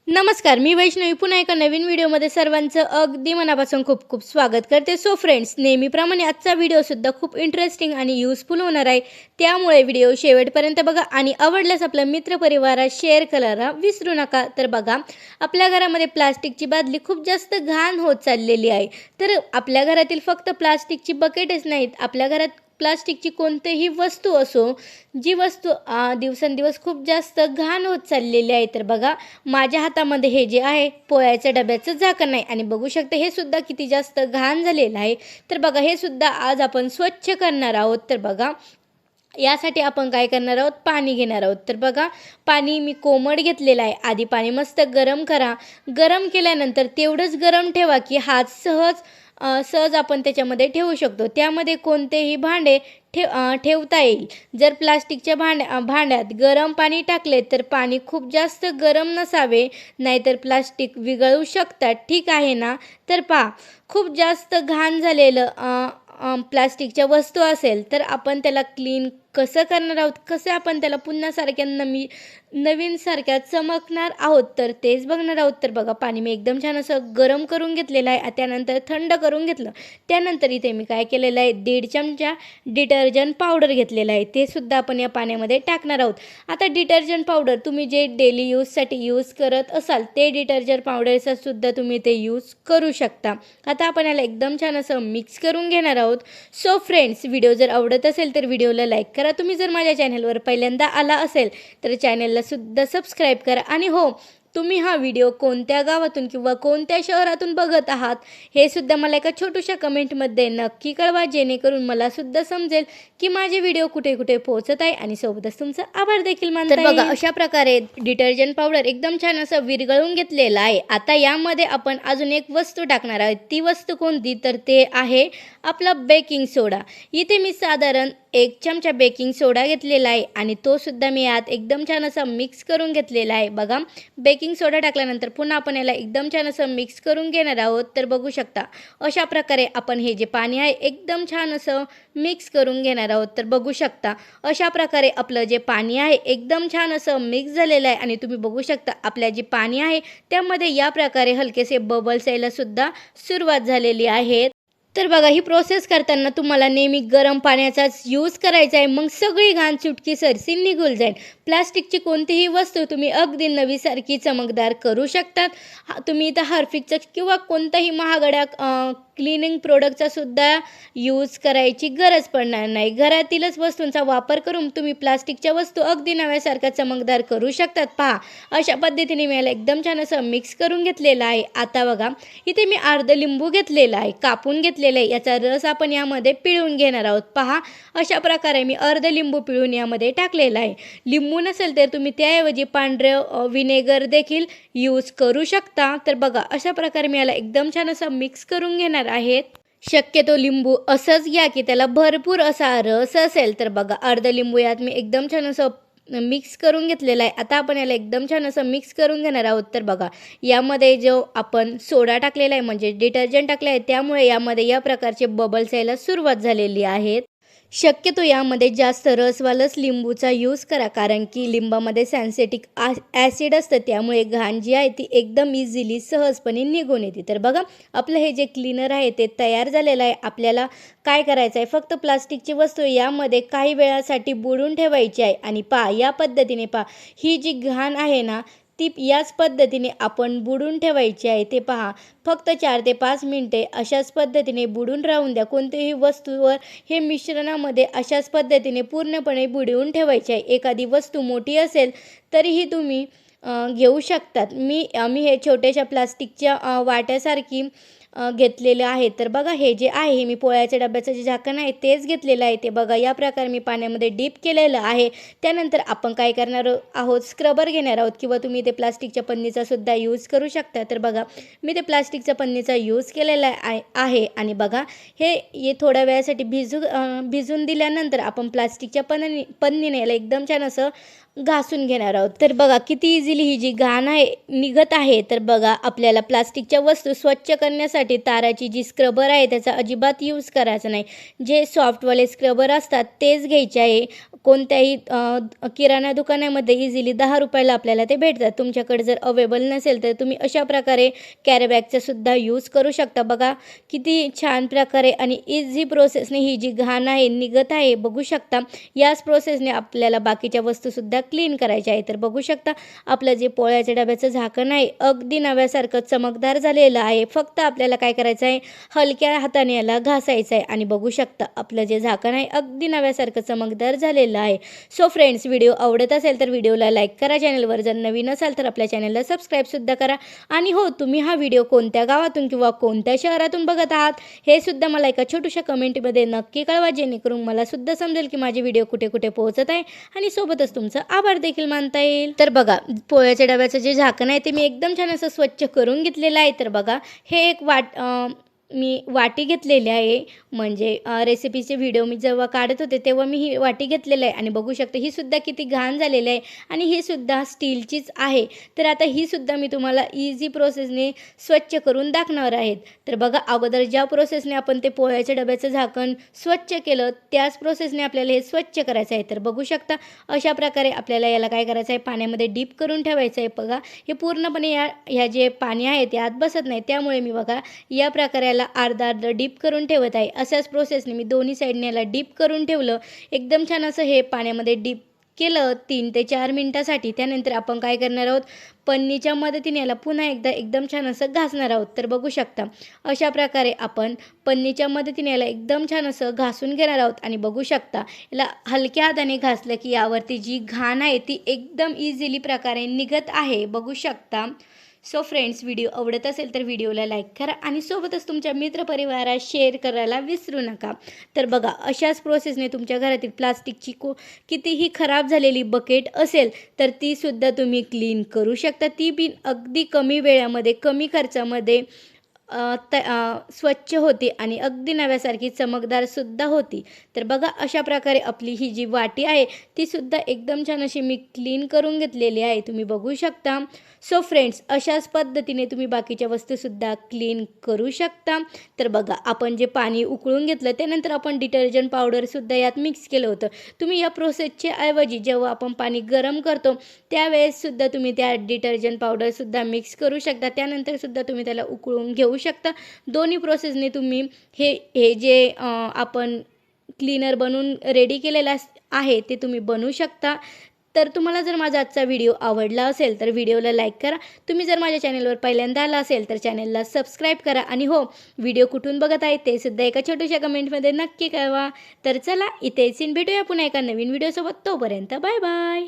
नमस्कार, मी वैष्णवी पुन्हा एका नवीन व्हिडिओमध्ये सर्वांचं अगदी मनापासून खूप खूप स्वागत करते. सो फ्रेंड्स, नेहमीप्रमाणे आजचा व्हिडिओसुद्धा खूप इंटरेस्टिंग आणि युजफुल होणार आहे. त्यामुळे व्हिडिओ शेवटपर्यंत बघा आणि आवडल्यास आपल्या मित्रपरिवारात शेअर करायला विसरू नका. तर बघा, आपल्या घरामध्ये प्लास्टिकची बादली खूप जास्त घाण होत चाललेली आहे. तर आपल्या घरातील फक्त प्लास्टिकची बकेटच नाहीत, आपल्या घरात प्लास्टिकची कोणतीही वस्तू असो, जी वस्तू दिवसेंदिवस खूप जास्त घाण होत चाललेली आहे. तर बघा, माझ्या हातामध्ये हे जे आहे पोळ्याच्या डब्याचं झाकण आहे आणि बघू शकता हे सुद्धा किती जास्त घाण झालेलं आहे. तर बघा, हे सुद्धा आज आपण स्वच्छ करणार आहोत. तर बघा, यासाठी आपण काय करणार आहोत, पाणी घेणार आहोत. तर बघा, पाणी मी कोमट घेतलेलं आहे. आधी पाणी मस्त गरम करा. गरम केल्यानंतर तेवढंच गरम ठेवा की हात सहज आपण त्याच्यामध्ये ठेवू शकतो. त्यामध्ये कोणतेही भांडे ठेवता येईल. जर प्लास्टिकच्या भांड्यात गरम पाणी टाकले तर पाणी खूप जास्त गरम नसावे, नाहीतर प्लास्टिक विघळू शकतात. ठीक आहे ना? तर पहा, खूप जास्त घाण झालेलं प्लास्टिकच्या वस्तू असेल तर आपण त्याला क्लीन कसं करणार आहोत, कसं आपण त्याला पुन्हा नवीन सारख्या चमकणार आहोत, तर तेच बघणार आहोत. तर बघा, पाणी मी एकदम छान असं गरम करून घेतलेलं आहे. त्यानंतर थंड करून घेतलं. त्यानंतर इथे मी काय केलेलं आहे, 1.5 चमचा डिटर्जंट पावडर घेतलेलं आहे. ते सुद्धा आपण या पाण्यामध्ये टाकणार आहोत. आता डिटर्जंट पावडर तुम्ही जे डेली यूजसाठी यूज करत असाल ते डिटर्जंट पावडरचा सुद्धा तुम्ही ते यूज करू शकता. आता आपण याला एकदम छान असं मिक्स करून घेणार आहोत. सो फ्रेंड्स, व्हिडिओ जर आवडत असेल तर व्हिडिओला लाईक करा. तुम्ही जर माझ्या चॅनलवर पहिल्यांदा आला असेल तर चॅनलला सुद्धा सबस्क्राईब करा. आणि हो, तुम्ही हा व्हिडिओ कोणत्या गावातून किंवा कोणत्या शहरातून बघत आहात हे सुद्धा मला एका छोट्याशा कमेंटमध्ये नक्की कळवा, जेणेकरून मला सुद्धा समजेल की माझे व्हिडिओ कुठे कुठे पोहोचत आहे आणि सोबतच तुमचा आभार देखील मानता येईल. तर बघा, अशा प्रकारे डिटर्जंट पावडर एकदम छान असं विरघळून घेतलेलं आहे. आता यामध्ये आपण अजून एक वस्तू टाकणार आहोत. ती वस्तू कोणती, तर ते आहे आपला बेकिंग सोडा. इथे मी साधारण 1 चमचा बेकिंग सोडा घेतलेला आहे आणि तो सुद्धा मी यात एकदम छान असा मिक्स करून घेतलेला आहे. बघा, बेकिंग सोडा टाकल्यानंतर पुन्हा आपण याला एकदम छान असं मिक्स करून घेणार आहोत. तर बघू शकता, अशा प्रकारे आपण हे जे पाणी आहे एकदम छान असं मिक्स करून घेणार आहोत. तर बघू शकता, अशा प्रकारे आपलं जे पाणी आहे एकदम छान असं मिक्स झालेलं आहे आणि तुम्ही बघू शकता आपल्या जे पाणी आहे त्यामध्ये या प्रकारे हलकेसे बबल्स यायला सुद्धा सुरुवात झालेली आहे. तर बघा, ही प्रोसेस करताना तुम्हाला नेहमी गरम पाण्याचाच यूज करायचा आहे. मग सगळी घाण चुटकीसरशी निघून जाईल. प्लास्टिकची कोणतीही वस्तू तुम्ही अगदी नवीसारखी चमकदार करू शकतात. तुम्ही इथं हार्पिकचं किंवा कोणताही महागड्या क्लिनिंग प्रोडक्टचा सुद्धा यूज करायची गरज पडणार नाही. घरातीलच वस्तूंचा वापर करून तुम्ही प्लास्टिकच्या वस्तू अगदी नव्यासारख्या चमकदार करू शकतात. पहा, अशा पद्धतीने मी याला एकदम छान असं मिक्स करून घेतलेलं आहे. आता बघा, इथे मी अर्ध लिंबू घेतलेला आहे, कापून घेतलेला आहे. याचा रस आपण यामध्ये पिळून घेणार आहोत. पहा, अशा प्रकारे मी अर्ध लिंबू पिळून यामध्ये टाकलेला आहे. लिंबू नसेल तर तुम्ही त्याऐवजी पांढरं विनेगर देखील यूज करू शकता. तर बघा, अशा प्रकारे मी याला एकदम छान असं मिक्स करून घेणार आहेत. शक्यतो लिंबू असंच घ्या की त्याला भरपूर असा रस असेल. तर बघा, अर्ध लिंबू यात मी एकदम छान असं मिक्स करून घेतलेला आहे. आता आपण याला एकदम छान असं मिक्स करून घेणार आहोत. तर बघा, यामध्ये जो आपण सोडा टाकलेला आहे म्हणजे डिटर्जंट टाकले आहे, त्यामुळे यामध्ये या प्रकारचे बबल्स यायला सुरुवात झालेली आहेत. शक्यतो यामध्ये जास्त रसवालंच लिंबूचा यूज करा, कारण की लिंबामध्ये सॅन्सेटिक ॲसिड असतं, त्यामुळे घाण जी आहे ती एकदम इझिली सहजपणे निघून येते. तर बघा, आपलं हे जे क्लीनर आहे ते तयार झालेलं आहे. आपल्याला काय करायचं आहे, फक्त प्लास्टिकची वस्तू यामध्ये काही वेळासाठी बुडवून ठेवायची आहे. आणि या पद्धतीने ही जी घाण आहे ना ती याच पद्धतीने आपण बुडून ठेवायची आहे. ते पहा, फक्त 4 ते 5 मिनिटे अशाच पद्धतीने बुडून राहून द्या. कोणत्याही वस्तूवर हे मिश्रणामध्ये अशाच पद्धतीने पूर्णपणे बुडवून ठेवायचे आहे. एखादी वस्तू मोठी असेल तरीही तुम्ही घेऊ शकतात. आम्ही हे छोट्याशा प्लास्टिकच्या वाट्यासारखी घेतलेलं आहे. तर बघा, हे जे आहे हे मी पोळ्याच्या डब्याचं जे झाकण आहे तेच घेतलेलं आहे. ते बघा, या प्रकारे मी पाण्यामध्ये डीप केलेलं आहे. त्यानंतर आपण काय करणार आहोत, स्क्रबर घेणार आहोत किंवा तुम्ही ते प्लास्टिकच्या पन्नीचा सुद्धा यूज करू शकता. तर बघा, मी ते प्लास्टिकच्या पन्नीचा यूज केलेला आहे आणि बघा, हे थोड्या वेळासाठी भिजून दिल्यानंतर आपण प्लास्टिकच्या पन्नीने याला एकदम छान असं घासून घेणार आहोत. तर बघा, किती इझिली ही जी घाण आहे निघत आहे. तर बघा, आपल्याला प्लास्टिकच्या वस्तू स्वच्छ करण्यासाठी ताराची जी स्क्रबर आहे त्याचा अजिबात यूज करायचा नाही. जे सॉफ्टवाले स्क्रबर असतात तेच घ्यायचे आहे. कोणत्याही किराणा दुकानामध्ये इझिली 10 रुपयाला आपल्याला ते भेटतात. तुमच्याकडे जर अवेलेबल नसेल तर तुम्ही अशा प्रकारे कॅरी बॅगचा सुद्धा यूज करू शकता. बघा किती छान प्रकारे आणि इझी प्रोसेसने ही जी घाण आहे निघत आहे बघू शकता. याच प्रोसेसने आपल्याला बाकीच्या वस्तूसुद्धा क्लीन करायच्या आहे. तर बघू शकता आपलं जे पोळ्याच्या डब्याचं झाकण आहे अगदी नव्यासारखं चमकदार झालेलं आहे. फक्त आपल्याला काय करायचं आहे, हलक्या हाताने याला घासायचं आहे आणि बघू शकता आपलं जे झाकण आहे अगदी नव्यासारखं चमकदार झालेलं आहे. सो फ्रेंड्स, व्हिडिओ आवडत असेल तर व्हिडिओला लाईक करा. चॅनलवर जर नवीन असाल तर आपल्या चॅनलला सबस्क्राईबसुद्धा करा. आणि हो, तुम्ही हा व्हिडिओ कोणत्या गावातून किंवा कोणत्या शहरातून बघत आहात हे सुद्धा मला एका छोट्याशा कमेंटमध्ये नक्की कळवा, जेणेकरून मला सुद्धा समजेल की माझे व्हिडिओ कुठे कुठे पोहोचत आहे आणि सोबतच तुमचं आभार देखील मानता येईल. तर बघा पोळ्याच्या डब्याचं जे झाकण आहे ते मी एकदम छान असं स्वच्छ करून घेतलेलं आहे. तर बघा हे एक मी वाटी घेतलेली आहे. म्हणजे रेसिपीचे व्हिडिओ मी जेव्हा काढत होते तेव्हा मी ही वाटी घेतलेली आहे आणि बघू शकता ही सुद्धा किती घाण झालेली आहे आणि ही सुद्धा स्टीलचीच आहे. तर आता ही सुद्धा मी तुम्हाला इझी प्रोसेसने स्वच्छ करून दाखवणार आहेत. तर बघा अगोदर ज्या प्रोसेसने आपण ते पोळ्याच्या डब्याचं झाकण स्वच्छ केलं त्याच प्रोसेसने आपल्याला हे स्वच्छ करायचं आहे. तर बघू शकता अशा प्रकारे आपल्याला याला काय करायचं आहे, पाण्यामध्ये डीप करून ठेवायचं आहे. बघा हे पूर्णपणे ह्या जे पाणी आहे ते आत बसत नाही, त्यामुळे मी बघा या प्रकारे याला अर्धा अर्धा डीप करून ठेवत आहे. अशाच प्रोसेसने मी दोन्ही साईडने याला डीप करून ठेवलं. एकदम छान असं हे पाण्यामध्ये डीप केलं 3 ते 4 मिनिटासाठी. त्यानंतर आपण काय करणार आहोत, पन्नीच्या मदतीने याला पुन्हा एकदा एकदम छान असं घासणार आहोत. तर बघू शकता अशा प्रकारे आपण पन्नीच्या मदतीने याला एकदम छान असं घासून घेणार आहोत आणि बघू शकता याला हलक्या हाताने घासलं की यावरती जी घाण आहे ती एकदम इझिली प्रकारे निघत आहे बघू शकता. सो फ्रेंड्स, व्हिडिओ आवडत असेल तर व्हिडिओला लाईक करा आणि सोबतच तुमच्या मित्रपरिवारात शेअर करायला विसरू नका. तर बघा अशाच प्रोसेसने तुमच्या घरातील प्लास्टिकची कितीही खराब झालेली बकेट असेल तर तीसुद्धा तुम्ही क्लीन करू शकता. ती बी अगदी कमी वेळामध्ये कमी खर्चामध्ये स्वच्छ होती आणि अगदी नव्यासारखी चमकदारसुद्धा होती. तर बघा अशा प्रकारे आपली ही जी वाटी आहे तीसुद्धा एकदम छान अशी मी क्लीन करून घेतलेली आहे, तुम्ही बघू शकता. सो फ्रेंड्स, अशाच पद्धतीने तुम्ही बाकीच्या वस्तूसुद्धा क्लीन करू शकता. तर बघा आपण जे पाणी उकळून घेतलं त्यानंतर आपण डिटर्जंट पावडरसुद्धा यात मिक्स केलं होतं. तुम्ही या प्रोसेसच्या ऐवजी जेव्हा आपण पाणी गरम करतो त्यावेळेससुद्धा तुम्ही त्या डिटर्जंट पावडरसुद्धा मिक्स करू शकता. त्यानंतरसुद्धा तुम्ही त्याला उकळून घेऊ शकता. दोन्ही प्रोसेसने तुम्ही हे जे आपण क्लीनर बनवून रेडी केलेला आहे ते तुम्ही बनवू शकता. तर तुम्हाला जर माझा आजचा व्हिडिओ आवडला असेल तर व्हिडिओला लाईक करा. तुम्ही जर माझ्या चॅनलवर पहिल्यांदा आला असेल तर चॅनलला सबस्क्राईब करा आणि हो, व्हिडिओ कुठून बघत आहे ते सुद्धा एका छोट्याशा कमेंटमध्ये नक्की कळवा. तर चला इथेच भेटूया पुन्हा एका नवीन व्हिडिओसोबत. तोपर्यंत बाय बाय.